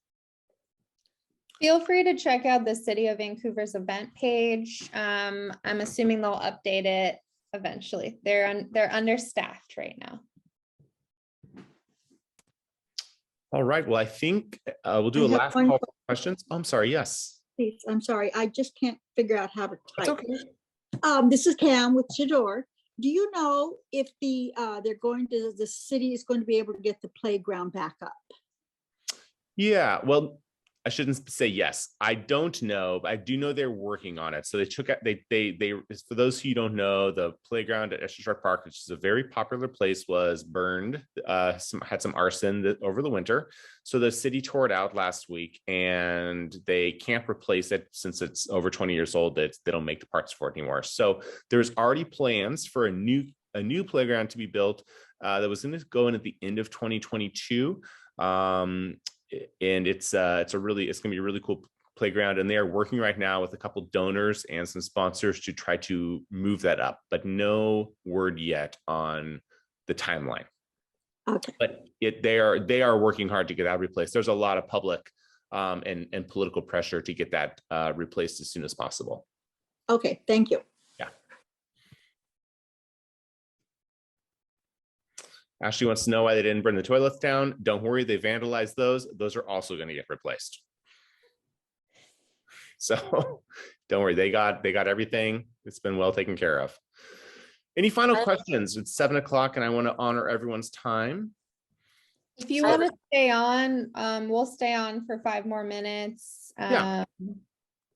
Feel free to check out the City of Vancouver's event page. I'm assuming they'll update it eventually. They're understaffed right now. Oh, All right. Well, I think we'll do a I have last one call for questions. I'm sorry. Yes. Please, I'm sorry, I just can't figure out how to That's type. okay. This is Cam with Chador. Do you know if the city is going to be able to get the playground back up? Yeah. Well, I shouldn't say yes. I don't know, but I do know they're working on it. So they for those who don't know, the playground at Estrustart Park, which is a very popular place, was burned, had some arson over the winter. So the city tore it out last week, and they can't replace it since it's over 20 years old. They don't make the parts for it anymore. So there's already plans for a new playground to be built that was going to go in at the end of 2022. And it's going to be a really cool playground, and they are working right now with a couple donors and some sponsors to try to move that up, but no word yet on the timeline. Okay, But they are working hard to get that replaced. There's a lot of public and political pressure to get that replaced as soon as possible. okay, thank you. Ashley wants to know why they didn't burn the toilets down. Don't worry, they vandalized those. Those are also going to get replaced. So don't worry, they got everything. It's been well taken care of. Any final questions? It's 7 o'clock and I want to honor everyone's time. If you want to stay on, we'll stay on for 5 more minutes Yeah.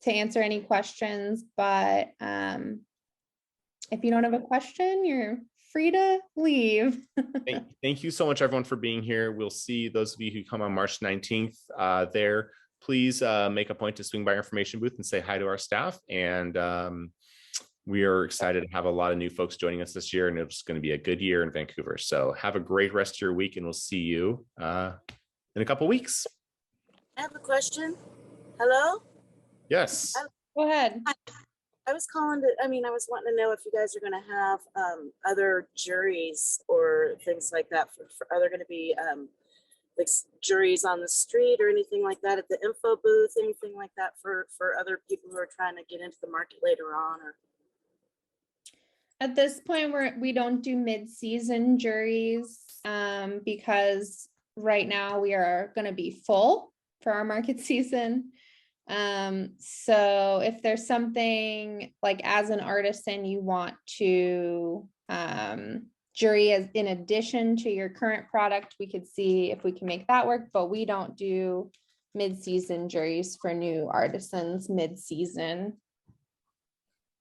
to answer any questions. But if you don't have a question, you're free to leave. Thank you so much, everyone, for being here. We'll see those of you who come on March 19th there. Please make a point to swing by our information booth and say hi to our staff. And we are excited to have a lot of new folks joining us this year, and it's going to be a good year in Vancouver. So have a great rest of your week, and we'll see you in a couple weeks. I have a question. Hello? Yes. Go ahead. I was calling to, I was wanting to know if you guys are going to have other juries or things like that. Are there going to be like juries on the street or anything like that at the info booth, anything like that for other people who are trying to get into the market later on? Or At this point, we don't do mid-season juries because right now we are going to be full for our market season. So if there's something like as an artisan you want to jury as in addition to your current product, we could see if we can make that work, but we don't do mid-season juries for new artisans mid-season.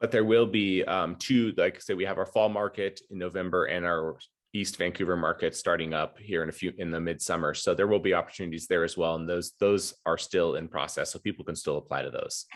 But there will be 2, like I said, we have our fall market in November and our East Vancouver market starting up here in the midsummer. So there will be opportunities there as well. And those are still in process. So people can still apply to those.